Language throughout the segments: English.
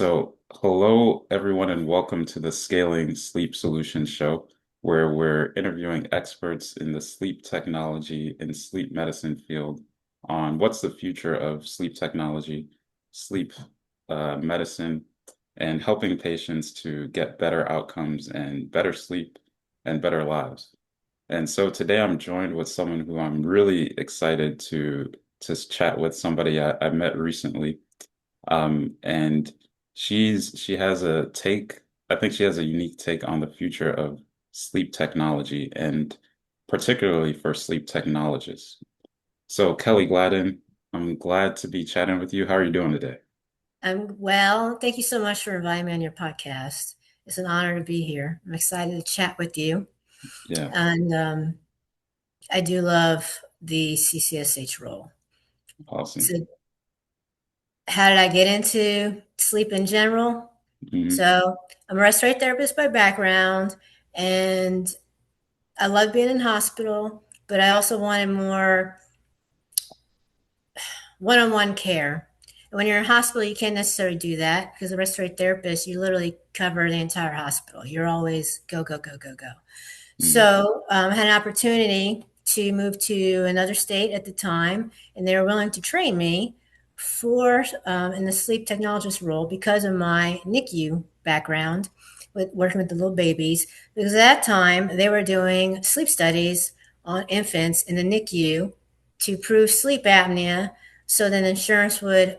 Hello everyone, and welcome to the Scaling Sleep Solutions Show, where we're interviewing experts in the sleep technology and sleep medicine field on what's the future of sleep technology, sleep medicine, and helping patients to get better outcomes and better sleep and better lives. And so today I'm joined with someone who I'm really excited to chat with, somebody I met recently. And she has a take, I think she has a unique take on the future of sleep technology and particularly for sleep technologists. So Kelly Gladden, I'm glad to be chatting with you. How are you doing today? I'm well. Thank you so much for inviting me on your podcast. It's an honor to be here. I'm excited to chat with you. Yeah, And I do love the CCSH role. awesome. So, how did I get into sleep in general? Hmm. So, I'm a respiratory therapist by background, and I love being in hospital, but I also wanted more one-on-one care. And when you're in hospital, you can't necessarily do that because a respiratory therapist, you literally cover the entire hospital. You're always go, go, go, go, go. Hmm. So I had an opportunity to move to another state at the time, and they were willing to train me for in the sleep technologist role because of my NICU background with working with the little babies. Because at that time they were doing sleep studies on infants in the NICU to prove sleep apnea, so then insurance would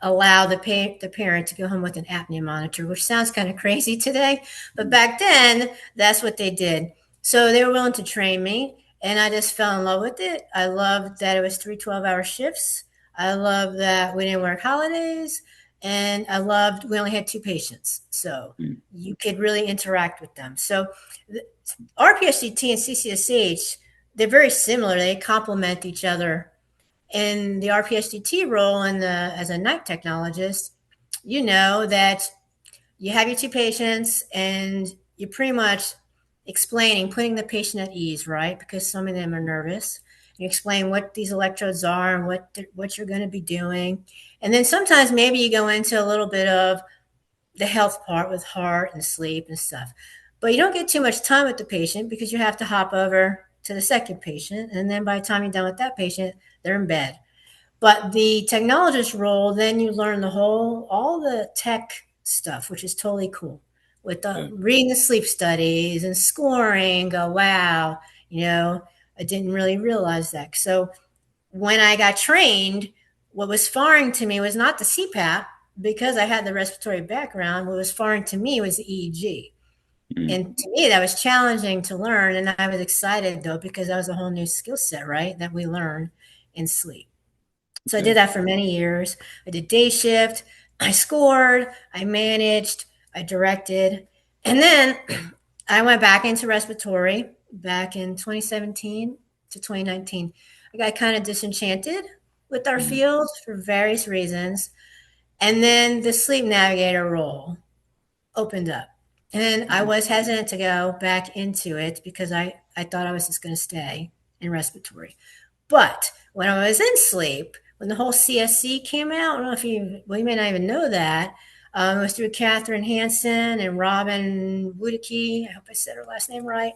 allow the parent to go home with an apnea monitor, which sounds kind of crazy today, but back then that's what they did. So they were willing to train me, and I just fell in love with it. I loved that it was 3 12-hour shifts. I loved that we didn't work holidays, and I loved we only had two patients, so you could really interact with them. So the RPSGT and CCSH, they're very similar. They complement each other in the RPSGT role and as a night technologist, you know that you have your two patients and you're pretty much explaining, putting the patient at ease, right? Because some of them are nervous. You explain what these electrodes are and what you're going to be doing, and then sometimes maybe you go into a little bit of the health part with heart and sleep and stuff. But you don't get too much time with the patient because you have to hop over to the second patient. And then by the time you're done with that patient, they're in bed. But the technologist role, then you learn all the tech stuff, which is totally cool. With the Yeah. reading the sleep studies and scoring, go, wow, I didn't really realize that. So when I got trained, what was foreign to me was not the CPAP because I had the respiratory background. What was foreign to me was the EEG. Mm. And to me, that was challenging to learn. And I was excited though, because that was a whole new skill set, right? That we learn in sleep. So I Yeah. did that for many years. I did day shift, I scored, I managed, I directed. And then I went back into respiratory back in 2017 to 2019. I got kind of disenchanted with our Mm. field for various reasons. And then the Sleep Navigator role opened up. And I Mm. was hesitant to go back into it because I thought I was just going to stay in respiratory. But when I was in sleep, when the whole CSC came out, I don't know if you may not even know that. It was through Catherine Hansen and Robin Woodicke. I hope I said her last name right.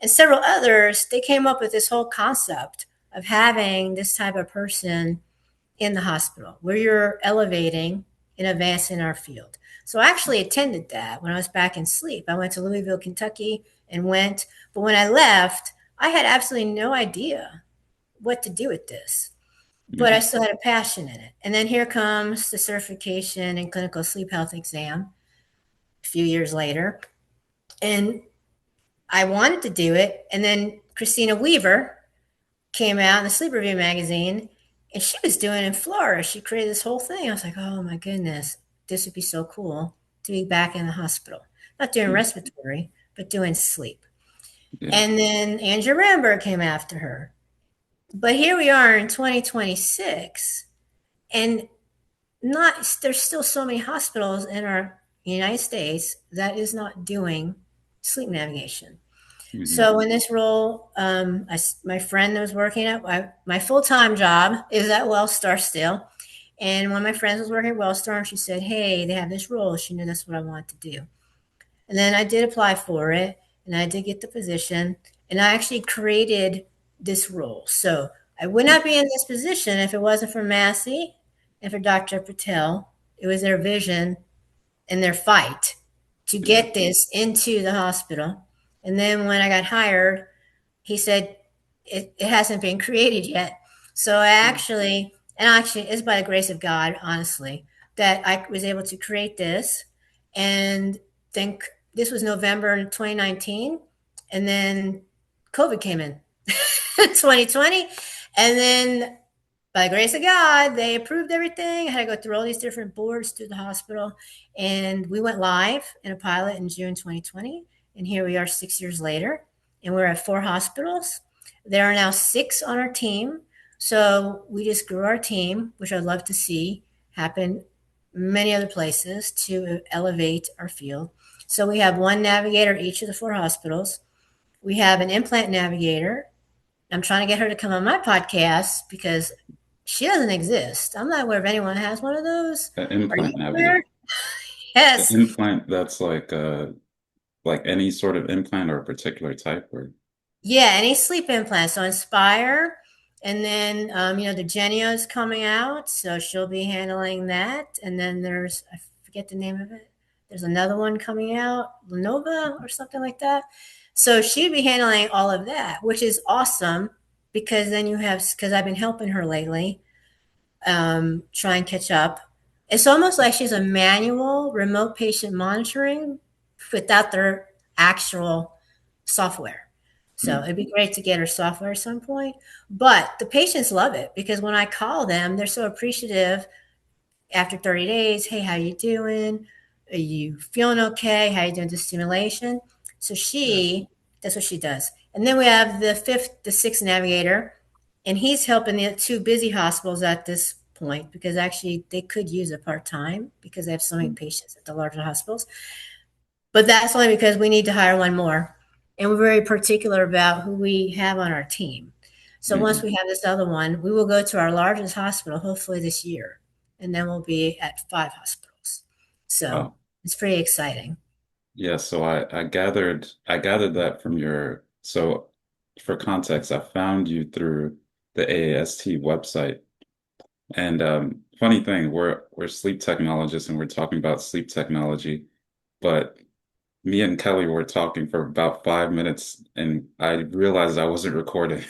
And several others, they came up with this whole concept of having this type of person in the hospital where you're elevating and advancing our field. So I actually attended that when I was back in sleep. I went to Louisville, Kentucky and went, but when I left, I had absolutely no idea what to do with this, but I Mm. still had a passion in it. And then here comes the certification and clinical sleep health exam a few years later. And I wanted to do it. And then Christina Weaver came out in the Sleep Review magazine and she was doing it in Florida. She created this whole thing. I was like, oh my goodness, this would be so cool to be back in the hospital, not doing Mm. respiratory, but doing sleep. Yeah. And then Andrew Ramberg came after her. But here we are in 2026, and not there's still so many hospitals in our United States that is not doing sleep navigation. Hmm. So in this role, my friend that was working at my full time job is at Wellstar still, And one of my friends was working at Wellstar, and she said, "Hey, they have this role." She knew that's what I wanted to do. And then I did apply for it, and I did get the position, and I actually created this role. So I would not be in this position if it wasn't for Massey and for Dr. Patel. It was their vision and their fight to Yeah. get this into the hospital. And then when I got hired, he said it hasn't been created yet. So and actually, it's by the grace of God, honestly, that I was able to create this. And then this was November 2019, and then COVID came in 2020, and then by the grace of God, they approved everything. I had to go through all these different boards through the hospital, and we went live in a pilot in June 2020. And here we are 6 years later, and we're at 4 hospitals. There are now 6 on our team. So we just grew our team, which I'd love to see happen many other places to elevate our field. So we have one navigator at each of the 4 hospitals. We have an implant navigator. I'm trying to get her to come on my podcast because she doesn't exist. I'm not aware if anyone has one of those. An Are you implant navigator. aware? An Yes. implant that's like any sort of implant or a particular type or Yeah, any sleep implants. So Inspire, and then the Genio is coming out, so she'll be handling that. And then I forget the name of it. There's another one coming out, Lenovo or something like that. So she'd be handling all of that, which is awesome because then because I've been helping her lately, try and catch up. It's almost like she's a manual remote patient monitoring without their actual software. So hmm. it'd be great to get her software at some point. But the patients love it because when I call them, they're so appreciative after 30 days. Hey, how you doing? Are you feeling okay? How you doing the stimulation? So Yeah. that's what she does. And then we have the sixth navigator, and he's helping the 2 busy hospitals at this point because actually they could use a part-time because they have so many patients at the larger hospitals. But that's only because we need to hire one more. And we're very particular about who we have on our team. So once Hmm. we have this other one, we will go to our largest hospital, hopefully this year. And then we'll be at 5 hospitals. So Wow. it's pretty exciting. Yeah, so I gathered that from your so for context, I found you through the AAST website. And funny thing, we're sleep technologists and we're talking about sleep technology, but me and Kelly were talking for about 5 minutes and I realized I wasn't recording.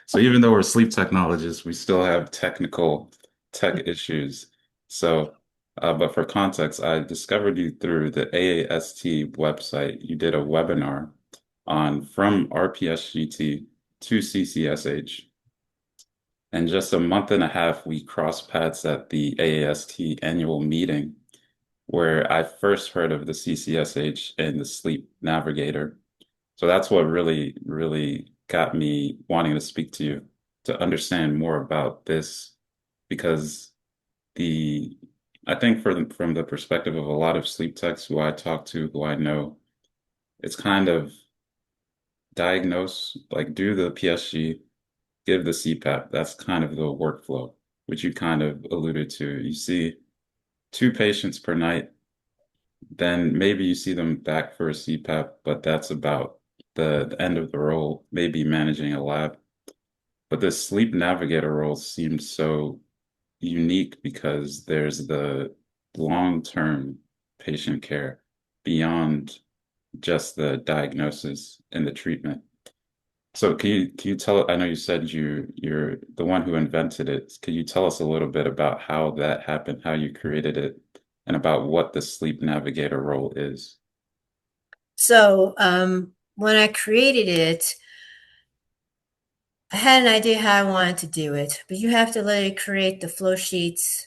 So even though we're sleep technologists, we still have technical tech issues. So, but for context, I discovered you through the AAST website. You did a webinar on from RPSGT to CCSH. And just a month and a half, we crossed paths at the AAST annual meeting where I first heard of the CCSH and the Sleep Navigator. So that's what really, really got me wanting to speak to you to understand more about this because the I think from the perspective of a lot of sleep techs who I talk to, who I know, it's kind of diagnose, like do the PSG, give the CPAP. That's kind of the workflow, which you kind of alluded to. You see 2 patients per night. Then maybe you see them back for a CPAP, but that's about the end of the role, maybe managing a lab. But the sleep navigator role seems so unique because there's the long-term patient care beyond just the diagnosis and the treatment. So can you tell, I know you said you're the one who invented it. Can you tell us a little bit about how that happened, how you created it, and about what the sleep navigator role is? So when I created it, I had an idea how I wanted to do it, but you have to literally create the flow sheets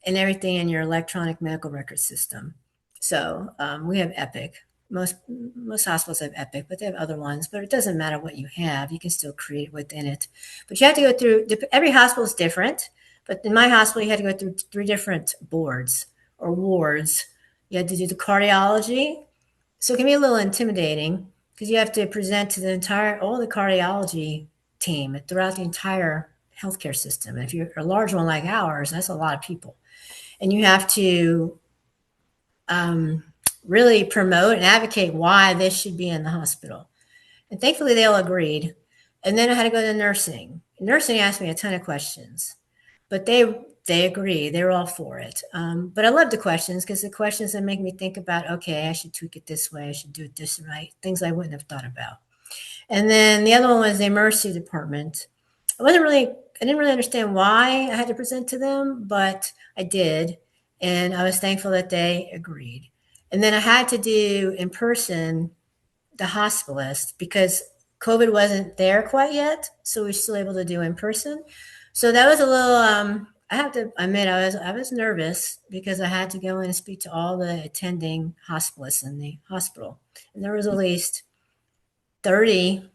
and everything in your electronic medical record system. So we have Epic. Most hospitals have Epic, but they have other ones. But it doesn't matter what you have; you can still create within it. But you have to go through. Every hospital is different. But in my hospital, you had to go through 3 different boards or wards. You had to do the cardiology, so it can be a little intimidating because you have to present to all the cardiology team throughout the entire healthcare system. And if you're a large one like ours, that's a lot of people. and you have to really promote and advocate why this should be in the hospital. And thankfully, they all agreed. And then I had to go to nursing. Nursing asked me a ton of questions, but they agree. They were all for it. But I love the questions because the questions that make me think about, okay, I should tweak it this way. I should do it this right. Things I wouldn't have thought about. And then the other one was the emergency department. I didn't really understand why I had to present to them, but I did. And I was thankful that they agreed. And then I had to do in person the hospitalist because COVID wasn't there quite yet. So we were still able to do in person. So that was a little, I have to admit, I was nervous because I had to go in and speak to all the attending hospitalists in the hospital. And there was 30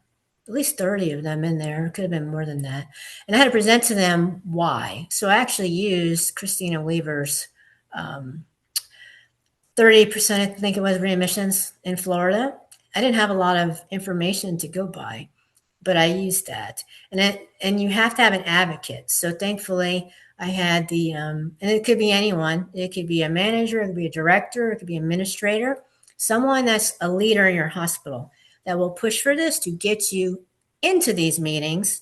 at least 30 of them in there. It could have been more than that. And I had to present to them why. So I actually used Christina Weaver's 30%, I think it was, readmissions in Florida. I didn't have a lot of information to go by, but I used that. And you have to have an advocate. So thankfully, I had and it could be anyone. It could be a manager, it could be a director, it could be an administrator, someone that's a leader in your hospital that will push for this to get you into these meetings.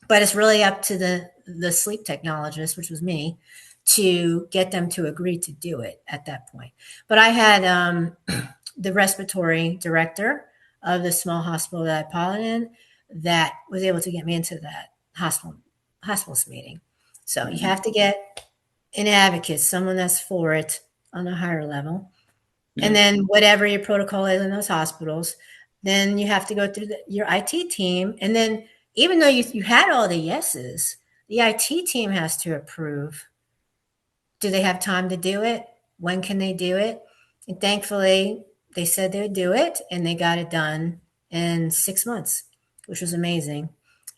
But it's really up to the sleep technologist, which was me, to get them to agree to do it at that point. But I had the respiratory director of the small hospital that I piloted in that was able to get me into that hospitalist meeting. So you Mhm. have to get an advocate, someone that's for it on a higher level. And Yeah. then whatever your protocol is in those hospitals, then you have to go through your IT team. And then even though you had all the yeses, the IT team has to approve. Do they have time to do it? When can they do it? And thankfully, they said they would do it and they got it done in 6 months, which was amazing.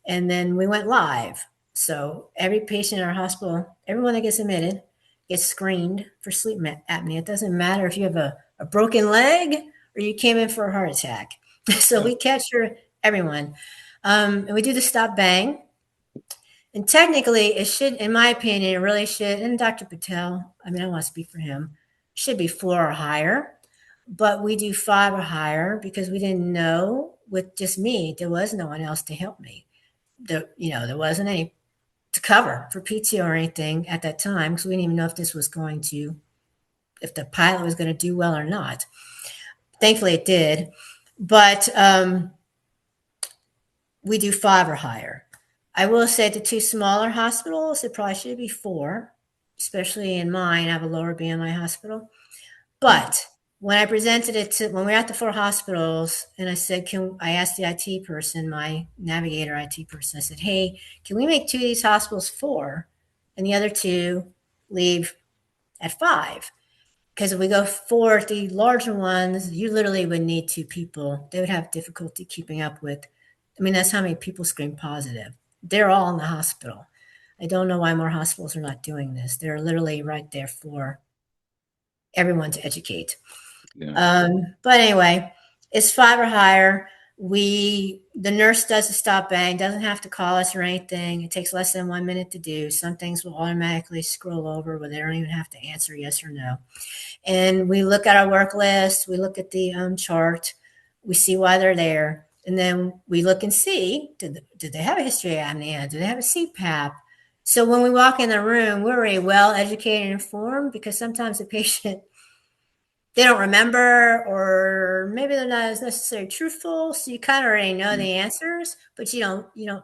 And then we went live. So every patient in our hospital, everyone that gets admitted, gets screened for sleep apnea. It doesn't matter if you have a broken leg or you came in for a heart attack. So Yeah. we capture everyone. And we do the stop bang. And technically, it should, in my opinion, it really should. And Dr. Patel, I mean, I don't want to speak for him, should be 4 or higher. But we do 5 or higher because we didn't know with just me, there was no one else to help me. There wasn't any to cover for PTO or anything at that time because we didn't even know if this was going to, if the pilot was going to do well or not. Thankfully, it did. But we do 5 or higher. I will say the 2 smaller hospitals, it probably should be 4, especially in mine. I have a lower BMI hospital. Mhm. But when I presented it to, when we were at the 4 hospitals, and I asked the IT person, my navigator IT person, I said, hey, can we make 2 of these hospitals 4 and the other 2 leave at 5? Because if we go 4 at the larger ones, you literally would need 2 people. They would have difficulty keeping up with. I mean, that's how many people screen positive. They're all in the hospital. I don't know why more hospitals are not doing this. They're literally right there for everyone to educate. Yeah. But anyway, it's 5 or higher. The nurse does the stop bang, doesn't have to call us or anything. It takes less than 1 minute to do. Some things will automatically scroll over where they don't even have to answer yes or no. And we look at our work list, we look at the chart, we see why they're there, and then we look and see did they have a history of apnea? Do they have a CPAP? So when we walk in the room, we're already well educated and informed because sometimes the patient they don't remember or maybe they're not as necessarily truthful. So you kind of already know Mhm. the answers, but you don't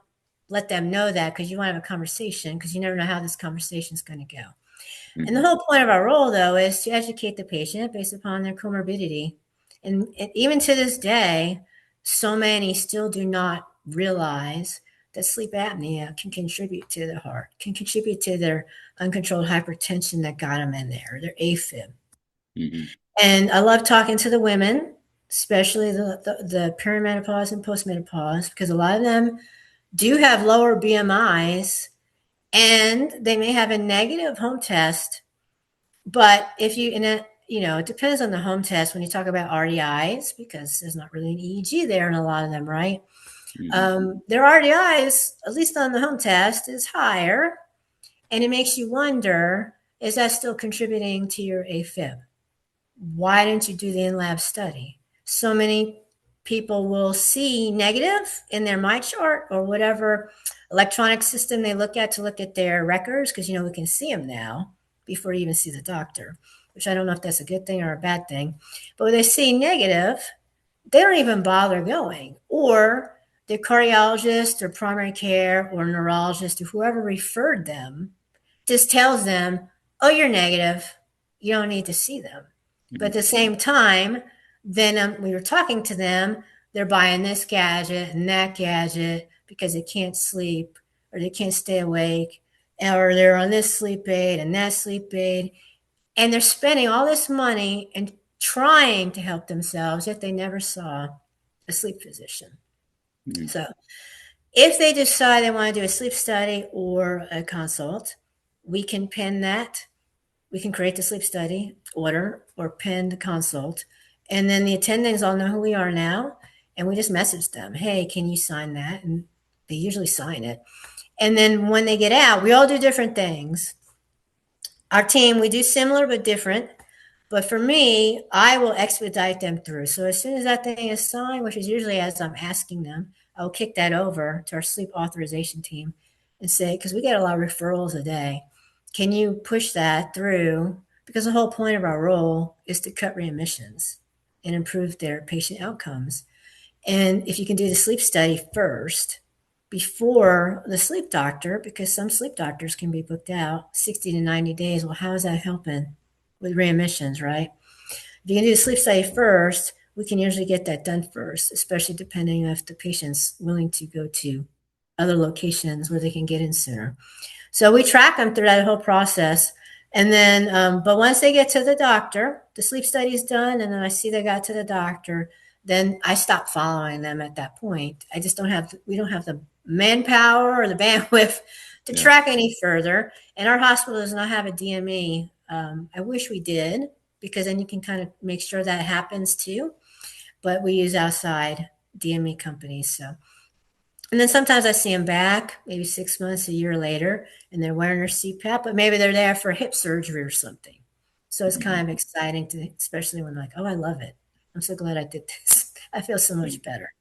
let them know that because you want to have a conversation because you never know how this conversation is going to go. And the Mhm. whole point of our role, though, is to educate the patient based upon their comorbidity. And even to this day, so many still do not realize that sleep apnea can contribute to the heart, can contribute to their uncontrolled hypertension that got them in there, their AFib. Mhm. And I love talking to the women, especially the perimenopause and postmenopause, because a lot of them do have lower BMIs and they may have a negative home test. But if you, in a, it depends on the home test when you talk about RDIs, because there's not really an EEG there in a lot of them, right? Mhm. Their RDIs, at least on the home test, is higher. And it makes you wonder, is that still contributing to your AFib? Why didn't you do the in-lab study? So many people will see negative in their my chart or whatever electronic system they look at to look at their records, because we can see them now before you even see the doctor, which I don't know if that's a good thing or a bad thing. But when they see negative, they don't even bother going. Or their cardiologist or primary care or neurologist or whoever referred them just tells them, oh, you're negative. You don't need to see them. But at Mhm. the same time, then we were talking to them, they're buying this gadget and that gadget because they can't sleep or they can't stay awake, or they're on this sleep aid and that sleep aid. And they're spending all this money and trying to help themselves, yet they never saw a sleep physician. Mhm. So if they decide they want to do a sleep study or a consult, we can pin that. We can create the sleep study order or pin the consult. And then the attendings all know who we are now. And we just message them, hey, can you sign that? And they usually sign it. And then when they get out, we all do different things. Our team, we do similar but different. But for me, I will expedite them through. So as soon as that thing is signed, which is usually as I'm asking them, I'll kick that over to our sleep authorization team and say, because we get a lot of referrals a day, can you push that through? Because the whole point of our role is to cut readmissions and improve their patient outcomes. And if you can do the sleep study first before the sleep doctor, because some sleep doctors can be booked out 60 to 90 days. Well, how is that helping with readmissions, right? If you can do the sleep study first, we can usually get that done first, especially depending if the patient's willing to go to other locations where they can get in sooner. So we track them through that whole process. And then, but once they get to the doctor, the sleep study is done, and then I see they got to the doctor, then I stop following them at that point. I just don't have, we don't have the manpower or the bandwidth to Yeah. track any further. And our hospital does not have a DME. I wish we did, because then you can kind of make sure that happens too. But we use outside DME companies. So and then sometimes I see them back, maybe 6 months, a year later, and they're wearing their CPAP, but maybe they're there for hip surgery or something. So it's kind Mhm. of exciting to, especially when like, oh, I love it. I'm so glad I did this. I feel so much better.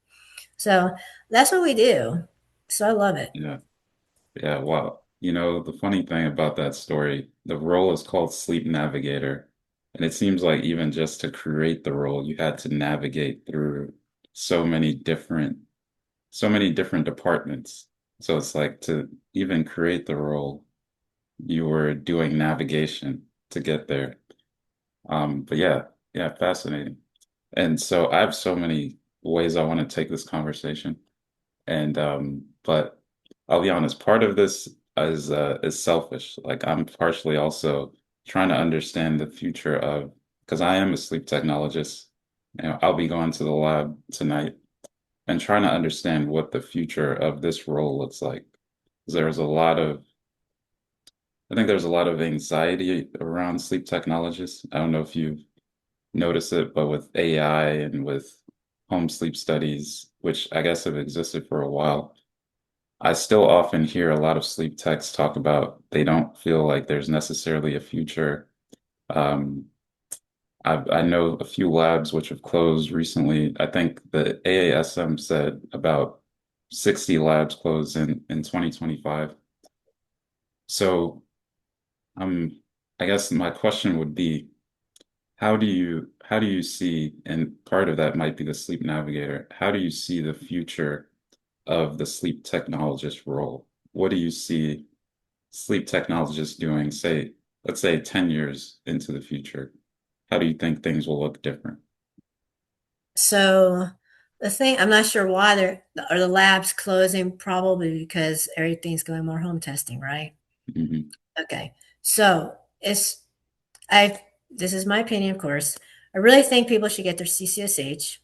So that's what we do. So I love it. Yeah. Yeah. Wow. The funny thing about that story, the role is called Sleep Navigator. And it seems like even just to create the role, you had to navigate through so many different, so many different departments. So it's like to even create the role, you were doing navigation to get there. But yeah, yeah, fascinating. And so I have so many ways I want to take this conversation. And but I'll be honest, part of this is selfish. Like I'm partially also trying to understand the future of because I am a sleep technologist. I'll be going to the lab tonight and trying to understand what the future of this role looks like. 'Cause there's a lot of I think there's a lot of anxiety around sleep technologists. I don't know if you've noticed it, but with AI and with home sleep studies, which I guess have existed for a while, I still often hear a lot of sleep techs talk about they don't feel like there's necessarily a future. Um, I know a few labs which have closed recently. I think the AASM said about 60 labs closed in 2025. So I guess my question would be, how do you see, and part of that might be the sleep navigator, how do you see the future of the sleep technologist role? What do you see sleep technologists doing, say, let's say 10 years into the future? How do you think things will look different? So the thing, I'm not sure why they're, are the labs closing, probably because everything's going more home testing, right? Hmm. Okay. So it's, I, this is my opinion, of course. I really think people should get their CCSH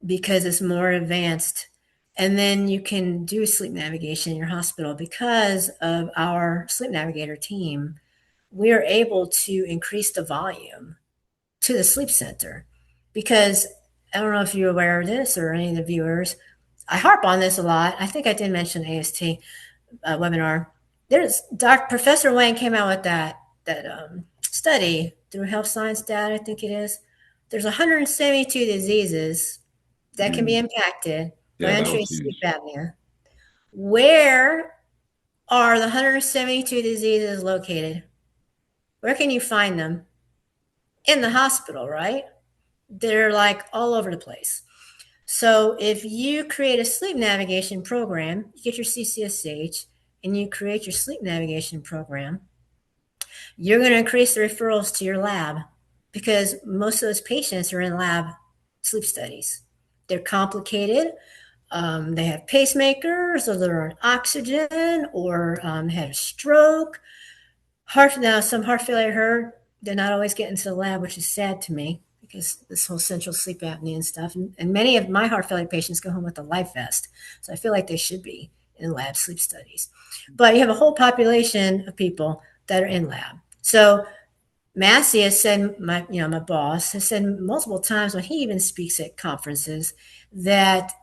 because it's more advanced. And then you can do sleep navigation in your hospital because of our sleep navigator team. We are able to increase the volume to the sleep center because I don't know if you're aware of this or any of the viewers. I harp on this a lot. I think I did mention AST webinar. There's Professor Wang came out with that. study through health science data, I think it is. There's 172 diseases that can be Mm. impacted by Yeah, that was untreated sleep huge. apnea. Where are the 172 diseases located? Where can you find them? In the hospital, right? They're like all over the place. So if you create a sleep navigation program, you get your CCSH and you create your sleep navigation program, you're going to increase the referrals to your lab because most of those patients are in lab sleep studies. They're complicated. They have pacemakers, or they're on oxygen, or had a stroke. Now, some heart failure I heard they're not always getting to the lab, which is sad to me because this whole central sleep apnea and stuff. And many of my heart failure patients go home with a life vest, so I feel like they should be in lab sleep studies. But you have a whole population of people that are in lab. So Massey has said, my boss has said multiple times when he even speaks at conferences that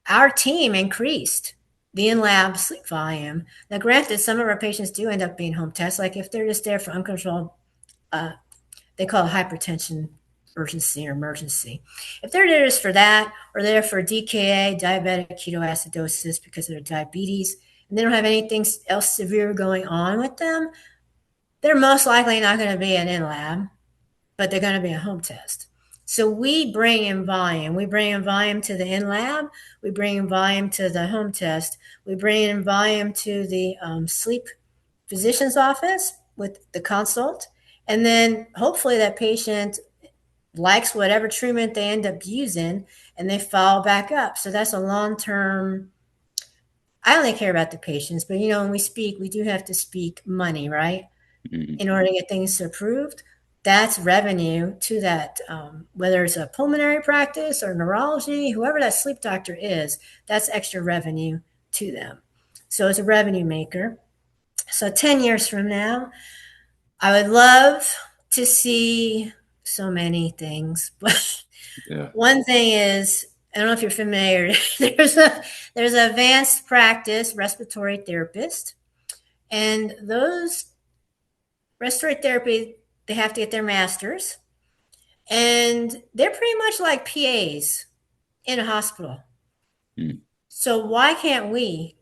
our team increased the in-lab sleep volume. Now, granted, some of our patients do end up being home tests. Like if they're just there for uncontrolled, uh, they call it hypertension urgency or emergency. If they're there just for that, or they're for DKA, diabetic ketoacidosis, because of their diabetes, and they don't have anything else severe going on with them, they're most likely not going to be an in-lab, but they're going to be a home test. So we bring in volume. We bring in volume to the in lab. We bring in volume to the home test. We bring in volume to the sleep physician's office with the consult. And then hopefully that patient likes whatever treatment they end up using and they follow back up. So that's a long term. I only care about the patients, but when we speak, we do have to speak money, right? In Mm. order to get things approved. That's revenue to that, whether it's a pulmonary practice or neurology, whoever that sleep doctor is, that's extra revenue to them. So it's a revenue maker. So 10 years from now, I would love to see so many things. But Yeah. one thing is, I don't know if you're familiar, there's an advanced practice respiratory therapist, and those respiratory therapy, they have to get their master's, and they're pretty much like PAs in a hospital. Mm. So why can't we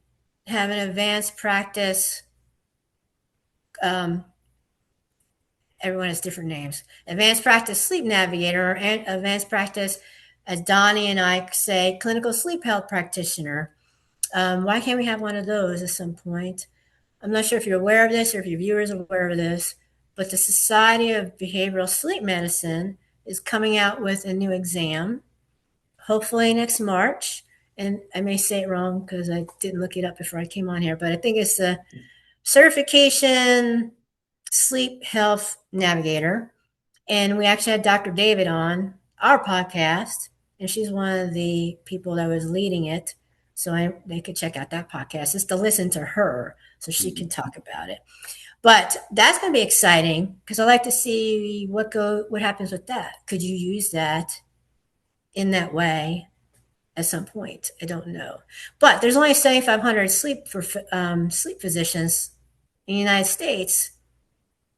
have an advanced practice? Um, Everyone has different names. Advanced practice sleep navigator, or advanced practice, as Donnie and I say, clinical sleep health practitioner. Why can't we have one of those at some point? I'm not sure if you're aware of this or if your viewers are aware of this, but the Society of Behavioral Sleep Medicine is coming out with a new exam, hopefully next March. And I may say it wrong because I didn't look it up before I came on here, but I think it's the Certification Sleep Health Navigator. And we actually had Dr. David on our podcast, and she's one of the people that was leading it. So they could check out that podcast just to listen to her so she can Mm. talk about it. But that's going to be exciting because I like to see what happens with that. Could you use that in that way at some point? I don't know. But there's only 7,500 sleep physicians in the United States.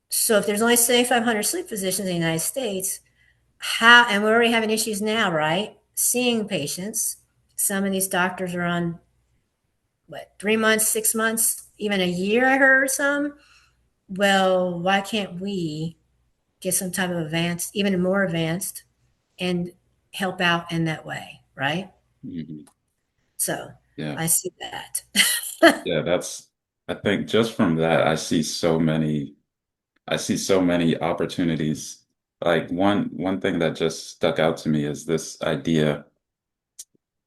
So if there's only 7,500 sleep physicians in the United States, and we're already having issues now, right? Seeing patients. Some of these doctors are on 3 months, 6 months, even a year. I heard some. Well, why can't we get some type of advanced, even more advanced, and help out in that way, right? Mhm. So Yeah. I see that. Yeah, I think just from that, I see so many opportunities. Like one thing that just stuck out to me is this idea,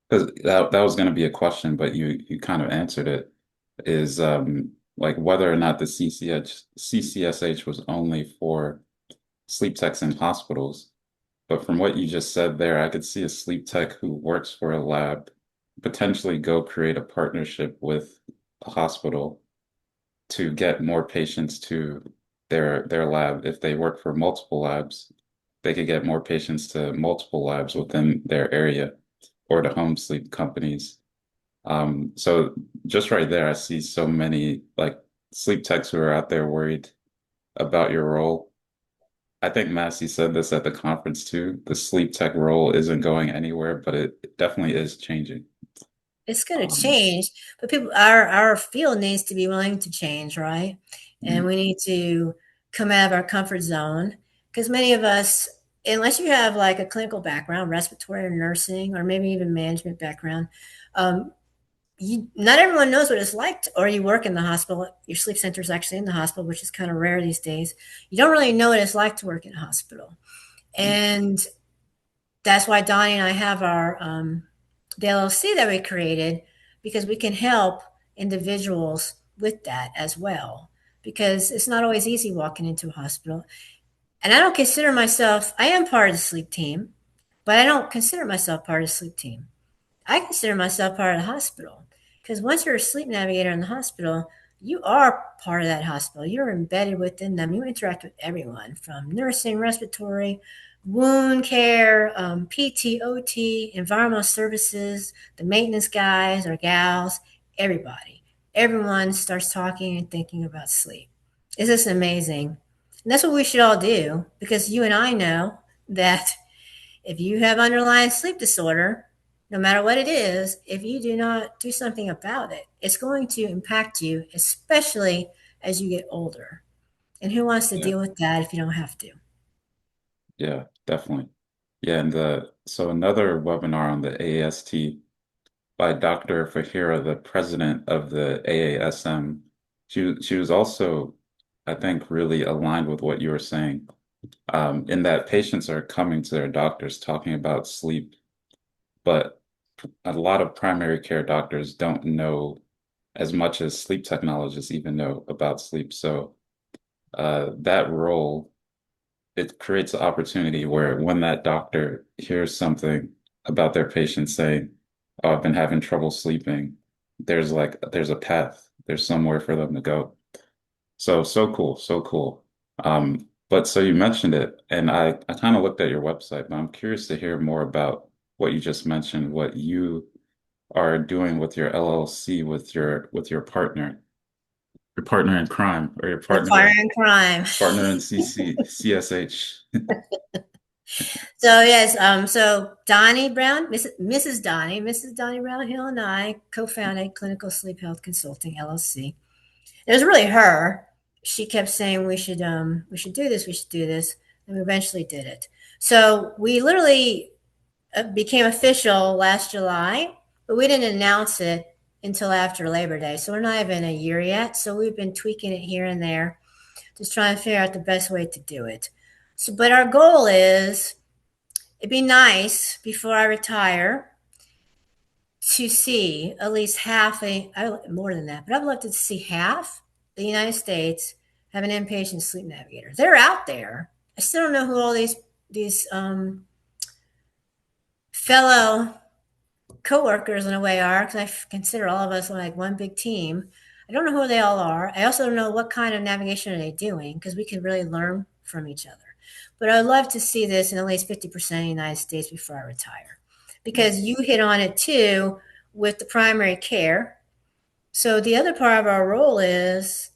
because that was going to be a question, but you kind of answered it, is like whether or not the CCSH was only for sleep techs in hospitals. But from what you just said there, I could see a sleep tech who works for a lab potentially go create a partnership with a hospital to get more patients to their lab. If they work for multiple labs, they could get more patients to multiple labs within their area or to home sleep companies. So just right there, I see so many like sleep techs who are out there worried about your role. I think Massey said this at the conference too. The sleep tech role isn't going anywhere, but it definitely is changing. It's going to Um, change, but our field needs to be willing to change, right? And mm, we need to come out of our comfort zone because many of us, unless you have like a clinical background, respiratory or nursing, or maybe even management background, um, not everyone knows what it's like or you work in the hospital. Your sleep center is actually in the hospital, which is kind of rare these days. You don't really know what it's like to work in a hospital. mm, And that's why Donnie and I have our the LLC that we created because we can help individuals with that as well. Because it's not always easy walking into a hospital. And I don't consider myself, I am part of the sleep team, but I don't consider myself part of the sleep team. I consider myself part of the hospital because once you're a sleep navigator in the hospital, you are part of that hospital. You're embedded within them. You interact with everyone from nursing, respiratory, wound care, PT, OT, environmental services, the maintenance guys or gals, everybody. Everyone starts talking and thinking about sleep. It's just amazing. And that's what we should all do because you and I know that if you have underlying sleep disorder, no matter what it is, if you do not do something about it, it's going to impact you, especially as you get older. And who wants to yeah, deal with that if you don't have to? yeah, definitely. Yeah, and so another webinar on the AAST by Dr. Fahira, the president of the AASM. She was also, I think, really aligned with what you were saying, in that patients are coming to their doctors talking about sleep, but a lot of primary care doctors don't know as much as sleep technologists even know about sleep. So that role, it creates an opportunity where when that doctor hears something about their patient saying, "Oh, I've been having trouble sleeping," there's a path, there's somewhere for them to go. So so cool, so cool. But so you mentioned it, and I kind of looked at your website, but I'm curious to hear more about what you just mentioned, what you are doing with your LLC with your partner in crime, or your The partner in crime. partner in CCSH. So yes, so Donnie Brown, Mrs. Donnie Brown Hill, and I co-founded Clinical Sleep Health Consulting LLC. It was really her. She kept saying we should do this, we should do this, and we eventually did it. So we literally became official last July, but we didn't announce it until after Labor Day. So we're not even a year yet. So we've been tweaking it here and there, just trying to figure out the best way to do it. So, but our goal is it'd be nice before I retire to see at least more than that, but I'd love to see half the United States have an inpatient sleep navigator. They're out there. I still don't know who all these fellow coworkers in a way are because I consider all of us like one big team. I don't know who they all are. I also don't know what kind of navigation are they doing because we can really learn from each other. But I'd love to see this in at least 50% of the United States before I retire Yeah. because you hit on it too with the primary care. So the other part of our role is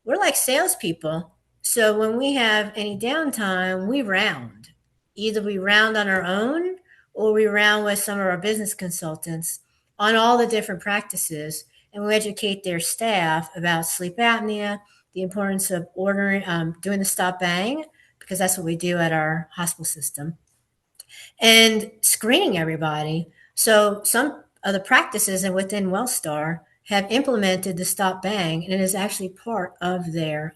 we're like salespeople. So when we have any downtime, we round. Either we round on our own or we round with some of our business consultants on all the different practices and we educate their staff about sleep apnea, the importance of doing the stop bang, because that's what we do at our hospital system, and screening everybody. So some of the practices and within WellStar have implemented the stop bang, and it is actually part of their,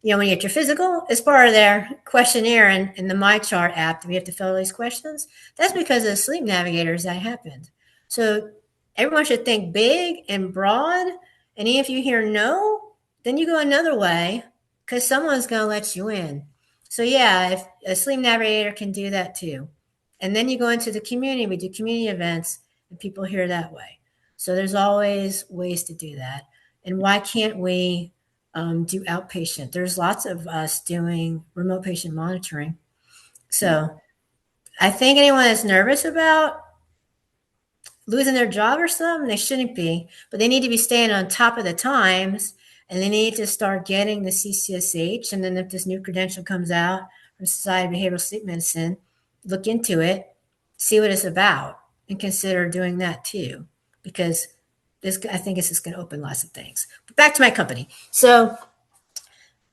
when you get your physical, it's part of their questionnaire in the MyChart app that we have to fill all these questions. That's because of the sleep navigators that happened. So everyone should think big and broad, and if you hear no, then you go another way because someone's going to let you in. So yeah, if a sleep navigator can do that too. And then you go into the community, we do community events and people hear that way. So there's always ways to do that. And why can't we do outpatient? There's lots of us doing remote patient monitoring. Mm, So I think anyone that's nervous about losing their job or something, they shouldn't be, but they need to be staying on top of the times and they need to start getting the CCSH. And then if this new credential comes out from Society of Behavioral Sleep Medicine, look into it, see what it's about, and consider doing that too, because this, I think this is going to open lots of things. But back to my company. So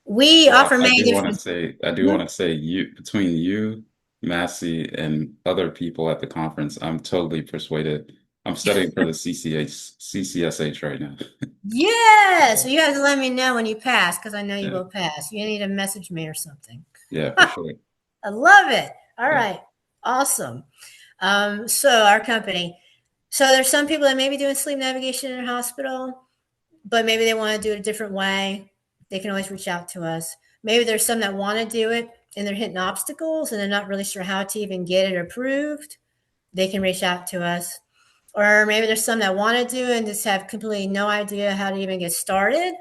we Well, offer many different. I do want to say you between you, Massey, and other people at the conference, I'm totally persuaded. I'm studying for the CCSH right now. Yeah, so you have to let me know when you pass because I know you Yeah, will pass. You need to message me or something. yeah, for sure. I love it. All Yeah. right, awesome. So our company. So there's some people that may be doing sleep navigation in a hospital, but maybe they want to do it a different way. They can always reach out to us. Maybe there's some that want to do it and they're hitting obstacles and they're not really sure how to even get it approved. They can reach out to us. Or maybe there's some that want to do it and just have completely no idea how to even get started.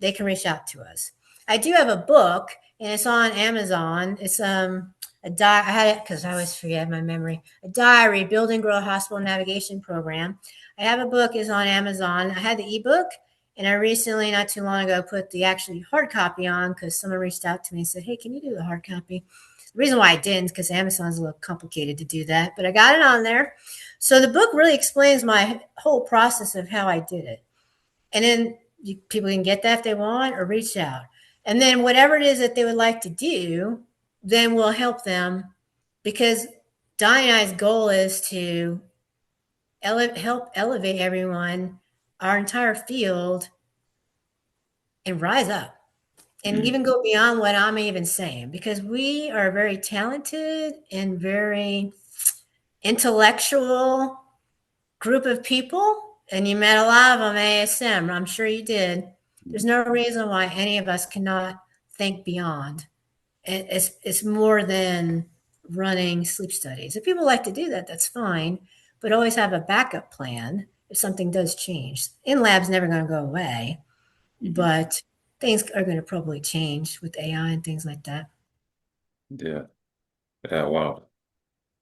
They can reach out to us. I do have a book and it's on Amazon. It's a I had it because I always forget my memory. A diary, Build and Grow Hospital Navigation Program. I have a book is on Amazon. I had the ebook, and I recently, not too long ago, put the actually hard copy on because someone reached out to me and said, "Hey, can you do the hard copy?" The reason why I didn't because Amazon's a little complicated to do that, but I got it on there. So the book really explains my whole process of how I did it. And then people can get that if they want or reach out. And then whatever it is that they would like to do, then we'll help them because Donnie and I's goal is to help elevate everyone, our entire field, and rise up and Mm, even go beyond what I'm even saying because we are very talented and very intellectual group of people, and you met a lot of them ASM. I'm sure you did. There's no reason why any of us cannot think beyond. It's more than running sleep studies. If people like to do that, that's fine, but always have a backup plan if something does change. In lab's never going to go away, mhm. but things are going to probably change with AI and things like that. Yeah. Yeah. Wow.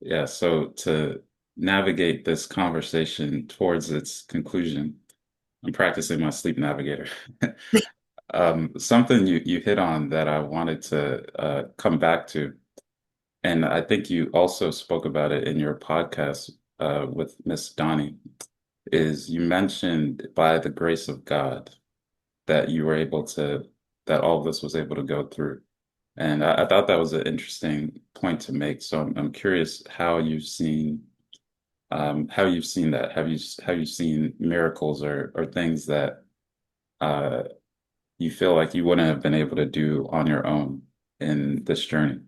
Yeah. So to navigate this conversation towards its conclusion, I'm practicing my sleep navigator. Something you hit on that I wanted to come back to, and I think you also spoke about it in your podcast with Miss Donnie, is you mentioned by the grace of God that you were able to, that all of this was able to go through. And I thought that was an interesting point to make. So I'm curious how you've seen that. Have you seen miracles or things that uh, you feel like you wouldn't have been able to do on your own in this journey?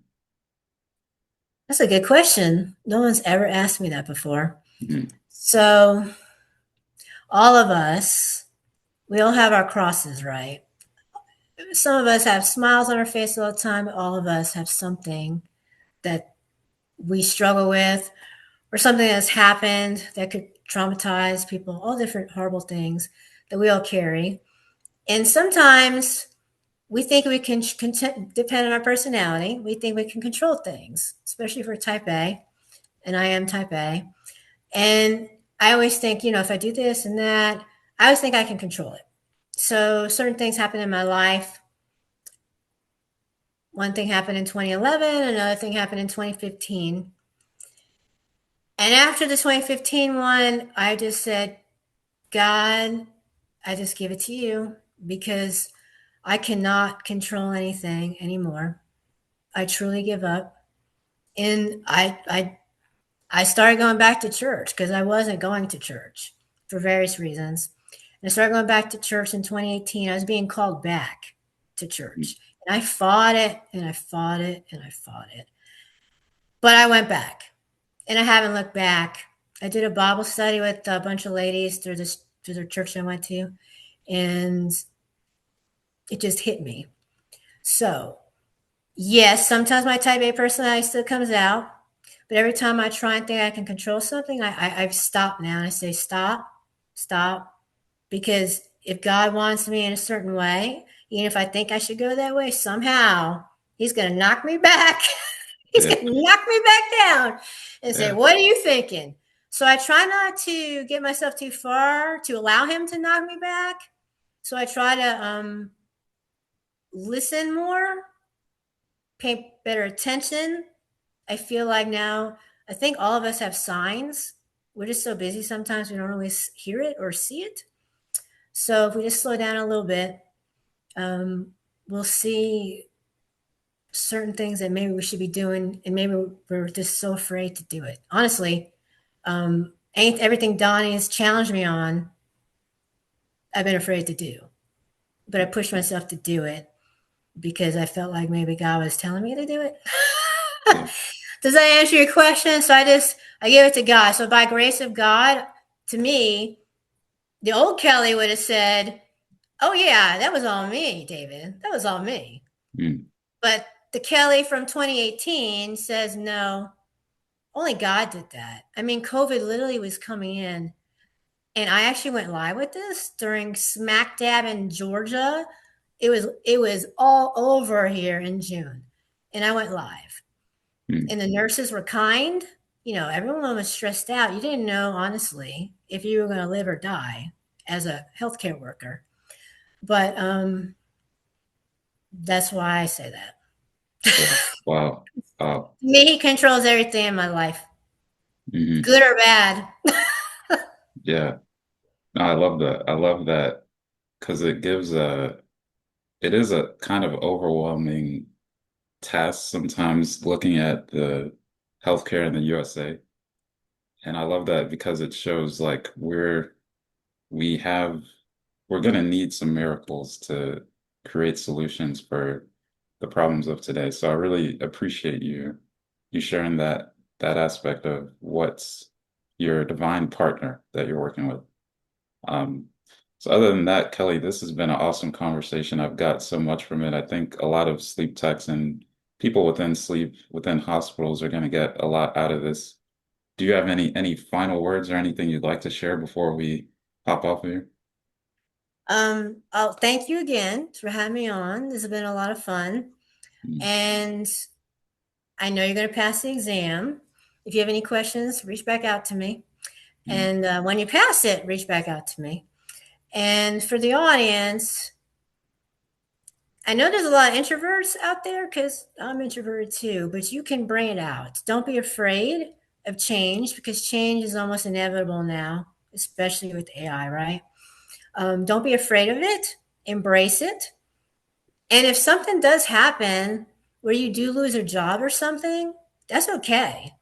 That's a good question. No one's ever asked me that before. Mhm. So, all of us, we all have our crosses, right? Some of us have smiles on our face all the time. All of us have something that we struggle with or something that's happened that could traumatize people, all different horrible things that we all carry. And sometimes we think we can, depend on our personality, we think we can control things, especially for type A. And I am type A. And I always think, if I do this and that, I always think I can control it. So certain things happen in my life. One thing happened in 2011, another thing happened in 2015. And after the 2015 one, I just said, God, I just give it to you because I cannot control anything anymore. I truly give up. And I started going back to church because I wasn't going to church for various reasons. And I started going back to church in 2018. I was being called back to church. And I fought it and I fought it and I fought it. But I went back and I haven't looked back. I did a Bible study with a bunch of ladies through the church I went to, and it just hit me. So, yes, sometimes my type A personality still comes out, but every time I try and think I can control something, I've stopped now and I say, stop, stop. Because if God wants me in a certain way, even if I think I should go that way, somehow He's going to knock me back. He's Yeah, going to knock me back down and say, yeah, what are you thinking? So I try not to get myself too far to allow Him to knock me back. So I try to listen more, pay better attention. I feel like now, I think all of us have signs. We're just so busy sometimes we don't always hear it or see it. So if we just slow down a little bit, um, we'll see certain things that maybe we should be doing, and maybe we're just so afraid to do it. Honestly, ain't everything Donnie has challenged me on, I've been afraid to do, but I pushed myself to do it because I felt like maybe God was telling me to do it. Yeah. Does that answer your question? So I give it to God. So by grace of God, to me, the old Kelly would have said, "Oh yeah, that was all me, David. That was all me." Mm. But the Kelly from 2018 says, "No, only God did that." I mean, COVID literally was coming in, and I actually went live with this during smack dab in Georgia. It was all over here in June, and I went live. Mm. And the nurses were kind. Everyone was stressed out. You didn't know, honestly, if you were going to live or die as a healthcare worker. But that's why I say that. Yeah. Wow. Me, he controls everything in my life, Hmm. good or bad. Yeah. No, I love that. I love that because it is a kind of overwhelming task sometimes looking at the healthcare in the USA. And I love that because it shows like we have we're going to need some miracles to create solutions for the problems of today. So I really appreciate you sharing that aspect of what's your divine partner that you're working with. Um, so other than that, Kelly, this has been an awesome conversation. I've got so much from it. I think a lot of sleep techs and people within sleep, within hospitals are going to get a lot out of this. Do you have any final words or anything you'd like to share before we hop off of here? I'll thank you again for having me on. This has been a lot of fun. Mm. And I know you're going to pass the exam. If you have any questions, reach back out to me. Mm. And when you pass it, reach back out to me. And for the audience, I know there's a lot of introverts out there because I'm introverted too, but you can bring it out. Don't be afraid of change because change is almost inevitable now, especially with AI, right? Don't be afraid of it, embrace it. And if something does happen where you do lose a job or something, that's okay.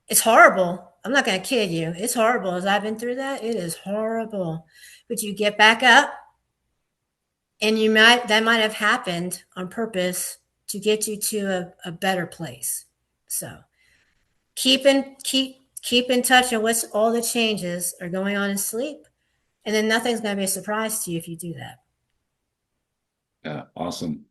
It's horrible. I'm not going to kid you. It's horrible. As I've been through that, it is horrible. But you get back up, and that might have happened on purpose to get you to a better place. So keep in touch on what's all the changes are going on in sleep, and then nothing's going to be a surprise to you if you do that. Yeah, awesome.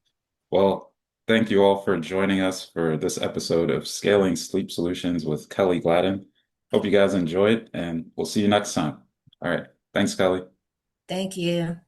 Well, thank you all for joining us for this episode of Scaling Sleep Solutions with Kelly Gladden. Hope you guys enjoyed, and we'll see you next time. All right. Thanks, Kelly. Thank you.